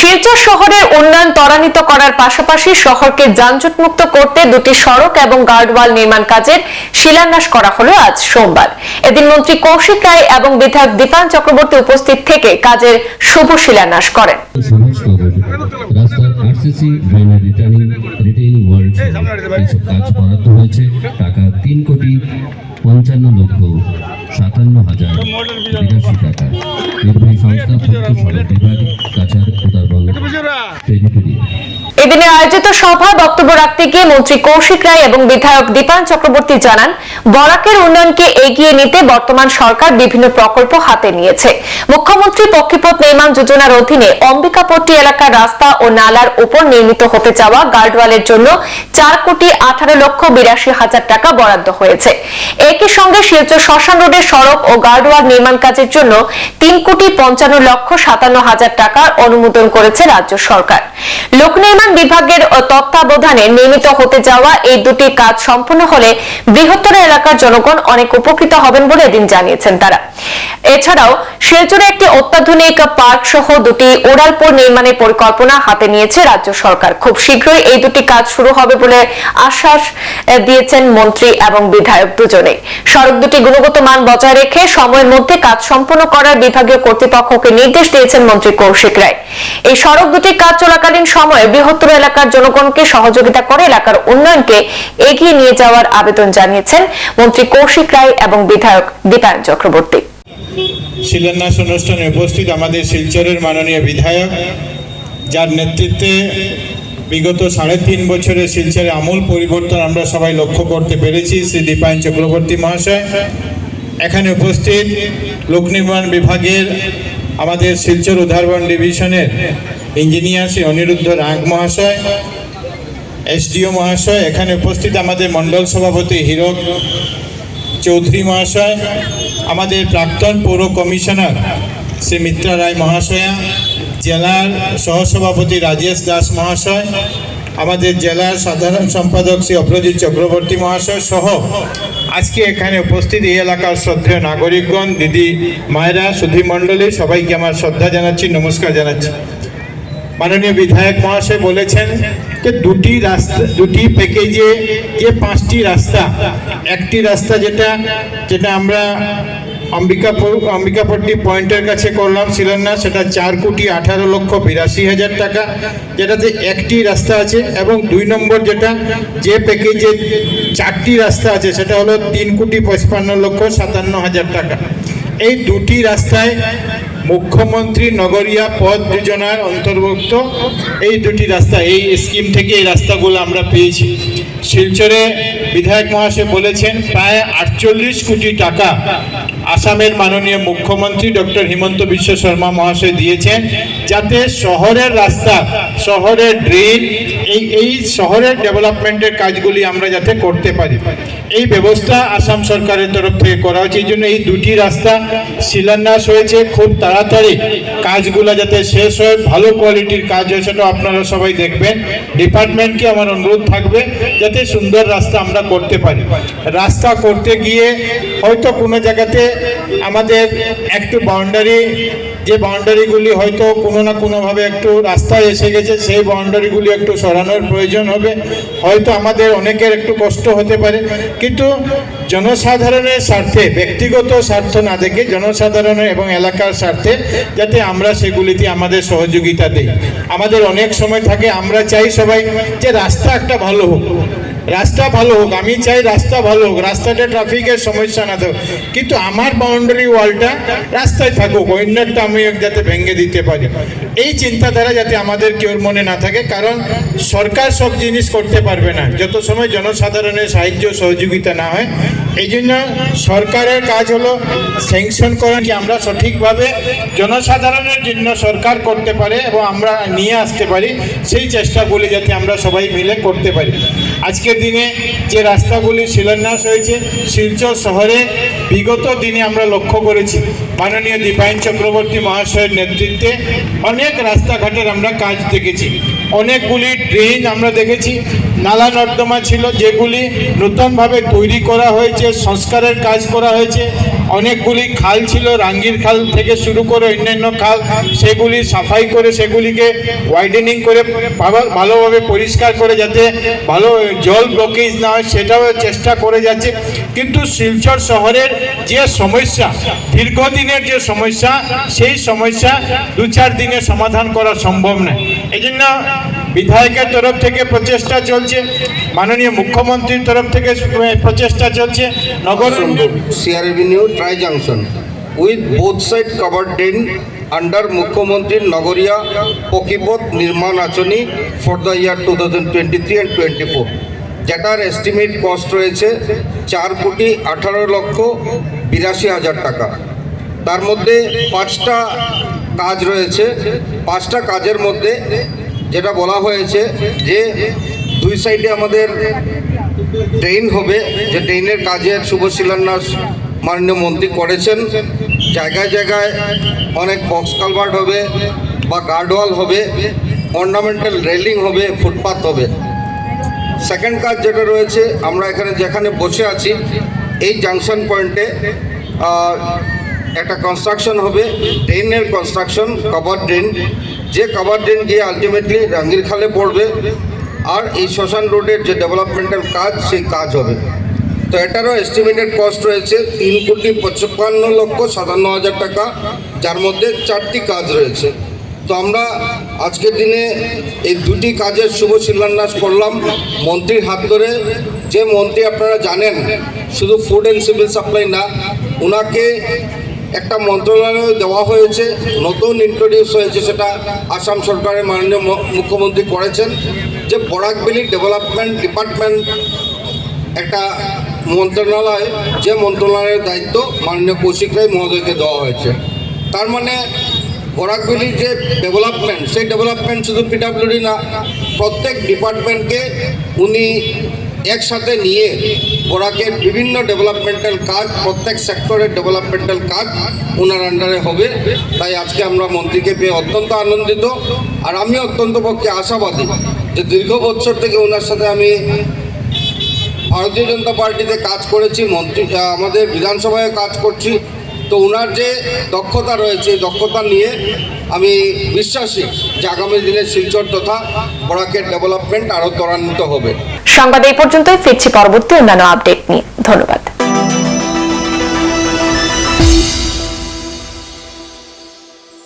শিলচর শহরের উন্নয়ন ত্বরান্বিত করার পাশাপাশি শহরকে যানজটমুক্ত করতে দুটি সড়ক এবং গার্ডওয়াল নির্মাণ কাজের শিলান্যাস করা হলো আজ সোমবার। এদিন মন্ত্রী কৌশিক রায় এবং বিধায়ক দীপান চক্রবর্তী উপস্থিত থেকে কাজের শুভ শিলান্যাস করেন। রাস্তার আরসিসি ড্রেনের রিটেইনিং ওয়াল এইসব কাজ বরাদ্দ হয়েছে টাকা 3,55,57,082 টাকা। নির্বাহী সংস্থা পূর্ত সড়ক বিভাগ কাছাড় উত্তরবঙ্গ টেরিটরি। এদিনে আয়োজিত সভায় বক্তব্য রাখতে গিয়ে মন্ত্রী কৌশিক রায় এবং বিধায়ক দীপান চক্রবর্তী জানান, বরাকের উন্নয়নকে এগিয়ে নিতে বর্তমান সরকার বিভিন্ন প্রকল্প হাতে নিয়েছে। মুখ্যমন্ত্রী পক্ষীপথ নির্মাণ যোজনার অধীনে অম্বিকাপট্টি এলাকার রাস্তা ও নালার উপর নির্মিত হতে যাওয়া গার্ডওয়ালের জন্য 4,18,82,000 টাকা বরাদ্দ হয়েছে। একই সঙ্গে শিলচর শ্মশান রোডের সড়ক ও গার্ডওয়াল নির্মাণ কাজের জন্য 3,55,57,000 টাকার অনুমোদন করেছে রাজ্য সরকার। লোক নির্মাণ বিভাগের তত্ত্বাবধানে নির্মিত হতে যাওয়া এই দুটি কাজ সম্পন্ন হলে বৃহত্তর এলাকার জনগণ অনেক উপকৃত হবেন বলে এদিন জানিয়েছেন তারা। এছাড়াও শিলচরে একটি অত্যাধুনিক পার্ক সহ দুটি উড়ালপুর নির্মাণের পরিকল্পনা হাতে নিয়েছে রাজ্য সরকার। খুব শীঘ্রই এই দুটি কাজ শুরু হবে বলে আশ্বাস দিয়েছেন মন্ত্রী এবং বিধায়ক দুজনে। সড়ক দুটি গুণগত মান বজায় রেখে সময়ের মধ্যে কাজ সম্পন্ন করার বিভাগীয় কর্তৃপক্ষকে নির্দেশ দিয়েছেন মন্ত্রী কৌশিক রায়। এই সড়ক দুটি কাজ চলাকালীন সময়ে বৃহত্তর এলাকার জনগণকে সহযোগিতা করে এলাকার উন্নয়নকে এগিয়ে নিয়ে যাওয়ার আবেদন জানিয়েছেন মন্ত্রী কৌশিক রায় এবং বিধায়ক দীপায়ন চক্রবর্তী। শিলান্যাস অনুষ্ঠানে উপস্থিত আমাদের শিলচরের মাননীয় বিধায়ক, যার নেতৃত্বে বিগত 3.5 বছরে শিলচরে আমূল পরিবর্তন আমরা সবাই লক্ষ্য করতে পেরেছি, শ্রী দীপায়ন চক্রবর্তী মহাশয়। এখানে উপস্থিত লোক নির্মাণ বিভাগের আমাদের শিলচর উদারবন ডিভিশনের ইঞ্জিনিয়ার শ্রী অনিরুদ্ধ রাগ মহাশয়, এসডিও মহাশয়, এখানে উপস্থিত আমাদের মণ্ডল সভাপতি হীরক চৌধুরী মহাশয়, আমাদের প্রাক্তন পৌর কমিশনার শ্রী মিত্রা রায় মহাশয়া, জেলার সহসভাপতি রাজেশ দাস মহাশয়, আমাদের জেলার সাধারণ সম্পাদক শ্রী অপ্রজিৎ চক্রবর্তী মহাশয় সহ আজকে এখানে উপস্থিত এই এলাকার শ্রদ্ধেয় নাগরিকগণ, দিদি মায়েরা, সুধী মণ্ডলী, সবাইকে আমার শ্রদ্ধা জানাচ্ছি, নমস্কার জানাচ্ছি। মাননীয় বিধায়ক মহাশয় বলেছেন যে দুটি প্যাকেজে যে 5টি রাস্তা, একটি রাস্তা যেটা আমরা অম্বিকাপট্টি পয়েন্টের কাছে করলাম শিলান্যাস, সেটা 4,18,82,000 টাকা, যেটাতে একটি রাস্তা আছে, এবং 2 নম্বর যে প্যাকেজে 4টি রাস্তা আছে সেটা হলো 3,55,57,000 টাকা। এই দুটি রাস্তায় মুখ্যমন্ত্রী নগরিয়া পথ যোজনার অন্তর্ভুক্ত এই দুটি রাস্তা, এই স্কিম থেকে এই রাস্তাগুলো আমরা পেয়েছি। শিলচরে বিধায়ক মহাশয় বলেছেন প্রায় 48 কোটি টাকা আসামের মাননীয় মুখ্যমন্ত্রী ডক্টর হিমন্ত বিশ্ব শর্মা মহাশয় দিয়েছেন, যাতে শহরের রাস্তা, শহরের ড্রেন, এই শহরের ডেভেলপমেন্টের কাজগুলি আমরা যাতে করতে পারি, এই ব্যবস্থা আসাম সরকারের তরফ থেকে করা হচ্ছে। এই জন্য এই দুটি রাস্তা শিলান্যাস হয়েছে। খুব তাড়াতাড়ি কাজগুলো যাতে শেষ হয়, ভালো কোয়ালিটির কাজ হয়, সেটা আপনারা সবাই দেখবেন। ডিপার্টমেন্টকে আমার অনুরোধ থাকবে যাতে সুন্দর রাস্তা আমরা করতে পারি। রাস্তা করতে গিয়ে হয়তো কোনো জায়গাতে আমাদের একটু যে বাউন্ডারিগুলি হয়তো কোনো না কোনোভাবে একটু রাস্তায় এসে গেছে, সেই বাউন্ডারিগুলি একটু সরানোর প্রয়োজন হবে। হয়তো আমাদের অনেকের একটু কষ্ট হতে পারে, কিন্তু জনসাধারণের স্বার্থে, ব্যক্তিগত স্বার্থ না দেখে জনসাধারণের এবং এলাকার স্বার্থে যাতে আমরা সেগুলিতে আমাদের সহযোগিতা দিই। আমাদের অনেক সময় থাকে, আমরা চাই সবাই যে রাস্তা একটা ভালো হোক, রাস্তা ভালো হোক, আমি চাই রাস্তা ভালো হোক, রাস্তাটা ট্রাফিকের সমস্যা না থাকুক, কিন্তু আমার বাউন্ডারি ওয়ালটা রাস্তায় থাকুক, অন্যটা আমি যাতে ভেঙে দিতে পারি। এই চিন্তাধারা যাতে আমাদের কেউর মনে না থাকে, কারণ সরকার সব জিনিস করতে পারবে না যত সময় জনসাধারণের সাহায্য সহযোগিতা না হয়। এই জন্য সরকারের কাজ হলো স্যাংশন করা, কি আমরা সঠিকভাবে জনসাধারণের জন্য সরকার করতে পারে এবং আমরা নিয়ে আসতে পারি, সেই চেষ্টাগুলি যাতে আমরা সবাই মিলে করতে পারি। আজকের দিনে যে রাস্তাগুলি শিলান্যাস হয়েছে শিলচর শহরে, বিগত দিনে আমরা লক্ষ্য করেছি মাননীয় দীপায়ন চক্রবর্তী মহাশয়ের নেতৃত্বে অনেক রাস্তাঘাটের আমরা কাজ দেখেছি, অনেকগুলি ড্রেন আমরা দেখেছি, নালা নর্দমা ছিল যেগুলি নতুনভাবে তৈরি করা হয়েছে, সংস্কারের কাজ করা হয়েছে, অনেকগুলি খাল ছিল, রাঙ্গির খাল থেকে শুরু করে অন্যান্য খাল, সেগুলি সাফাই করে সেগুলিকে ওয়াইডেনিং করে ভালোভাবে পরিষ্কার করে যাতে ভালো জল ব্লকেজ না হয় সেটাও চেষ্টা করে যাচ্ছে। কিন্তু শিলচর শহরের যে সমস্যা, দীর্ঘদিনের যে সমস্যা, সেই সমস্যা 2-4 দিনে সমাধান করা সম্ভব নয়। এই জন্য বিধায়কের তরফ থেকে প্রচেষ্টা চলছে, মাননীয় মুখ্যমন্ত্রীর তরফ থেকে প্রচেষ্টা চলছে। নগর CR Avenue Tri Junction with both side covered drain under Mukhyamantri Nagoriya Pokipot Nirman Achoni for the year 2023 and 24, যেটার এস্টিমেট কস্ট রয়েছে 4,18,82,000 টাকা। তার মধ্যে 5টা কাজ রয়েছে। 5টা কাজের মধ্যে যেটা বলা হয়েছে যে 2 সাইডে আমাদের ড্রেন হবে, যে ড্রেনের কাজের শুভ শিলান্যাস মাননীয় মন্ত্রী করেছেন। জায়গায় জায়গায় অনেক বক্স কালভার্ট হবে বা গার্ডওয়াল হবে, অর্নামেন্টাল রেলিং হবে, ফুটপাথ হবে। সেকেন্ড কাজ যেটা রয়েছে, আমরা এখানে যেখানে বসে আছি এই জাংশন পয়েন্টে একটা কনস্ট্রাকশন হবে, ড্রেনের কনস্ট্রাকশন, কভার ড্রেন, যে কভার ড্রেন গিয়ে আলটিমেটলি রাঙ্গির খালে পড়বে। আর এই শ্মশান রোডের যে ডেভেলপমেন্টাল কাজ, সেই কাজ হবে। তো এটারও এস্টিমেটেড কস্ট রয়েছে 3,55,57,000 টাকা, যার মধ্যে 4টি কাজ রয়েছে। তো আমরা আজকের দিনে এই 2টি কাজের শুভ শিলান্যাস করলাম মন্ত্রীর হাত ধরে। যে মন্ত্রী আপনারা জানেন শুধু ফুড অ্যান্ড সিভিল সাপ্লাই না, ওনাকে একটা মন্ত্রণালয় দেওয়া হয়েছে, নতুন ইন্ট্রোডিউস হয়েছে, সেটা আসাম সরকারের মাননীয় মুখ্যমন্ত্রী করেছেন, যে বরাকবেলি ডেভেলপমেন্ট ডিপার্টমেন্ট একটা মন্ত্রণালয়, যে মন্ত্রণালয়ের দায়িত্ব মাননীয় কৌশিক রায় মহোদয়কে দেওয়া হয়েছে। তার মানে বরাকবেলির যে ডেভেলপমেন্ট, সেই ডেভেলপমেন্ট শুধু পিডব্লিউডি না, প্রত্যেক ডিপার্টমেন্টকে উনি একসাথে নিয়ে বরাকের বিভিন্ন ডেভেলপমেন্টাল কাজ, প্রত্যেক সেক্টরের ডেভেলপমেন্টাল কাজ ওনার আন্ডারে হবে। তাই আজকে আমরা মন্ত্রীকে পেয়ে অত্যন্ত আনন্দিত। আর আমি অত্যন্ত পক্ষে আশাবাদী যে দীর্ঘ বছর থেকে ওনার সাথে আমি ভারতীয় জনতা পার্টিতে কাজ করেছি, মন্ত্রী আমাদের বিধানসভায় কাজ করছি। তো ওনার যে দক্ষতা রয়েছে, দক্ষতা নিয়ে আমি বিশ্বাসী যে আগামী দিনে শিলচর তথা বরাকের ডেভেলপমেন্ট আরও ত্বরান্বিত হবে। সংবাদ এই পর্যন্তই, ফিরছি পরবর্তী অন্যান্য আপডেট নিয়ে। ধন্যবাদ।